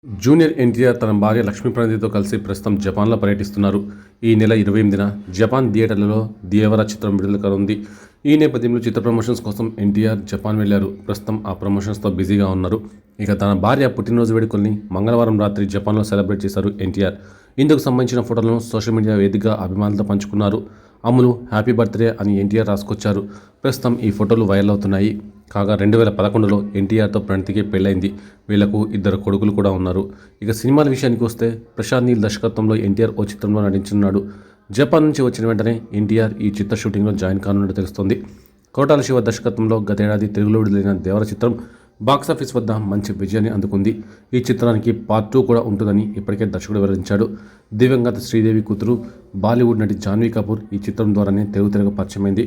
Junior NTR తన భార్య లక్ష్మీప్రణతితో కలిసి ప్రస్తుతం జపాన్లో పర్యటిస్తున్నారు. ఈ నెల 28న జపాన్ థియేటర్లలో దేవర చిత్రం విడుదల కానుంది. ఈ నేపథ్యంలో చిత్ర ప్రమోషన్స్ కోసం ఎన్టీఆర్ జపాన్ వెళ్లారు. ప్రస్తుతం ఆ ప్రమోషన్స్తో బిజీగా ఉన్నారు. ఇక తన భార్య పుట్టినరోజు వేడుకల్ని మంగళవారం రాత్రి జపాన్లో సెలబ్రేట్ చేశారు ఎన్టీఆర్. ఇందుకు సంబంధించిన ఫోటోలను సోషల్ మీడియా వేదికగా అభిమానులతో పంచుకున్నారు. అమ్ములు హ్యాపీ బర్త్డే అని ఎన్టీఆర్ రాసుకొచ్చారు. ప్రస్తుతం ఈ ఫోటోలు వైరల్ అవుతున్నాయి. కాగా 2011లో ఎన్టీఆర్తో ప్రణతికి పెళ్లైంది. వీళ్లకు 2 కొడుకులు కూడా ఉన్నారు. ఇక సినిమాల విషయానికి వస్తే ప్రశాంత్ నీల్ దర్శకత్వంలో ఎన్టీఆర్ ఓ చిత్రంలో నటించనున్నాడు. జపాన్ నుంచి వచ్చిన వెంటనే ఎన్టీఆర్ ఈ చిత్ర షూటింగ్లో జాయిన్ కానున్నట్టు తెలుస్తోంది. కోటాల శివ దర్శకత్వంలో గతేడాది తెలుగులో విడుదలైన దేవర చిత్రం బాక్సాఫీస్ వద్ద మంచి విజయాన్ని అందుకుంది. ఈ చిత్రానికి పార్ట్ 2 కూడా ఉంటుందని ఇప్పటికే దర్శకుడు వివరించాడు. దివంగత శ్రీదేవి కూతురు బాలీవుడ్ నటి జాన్వీ కపూర్ ఈ చిత్రం ద్వారానే తెలుగు తెరకు పరిచయమైంది.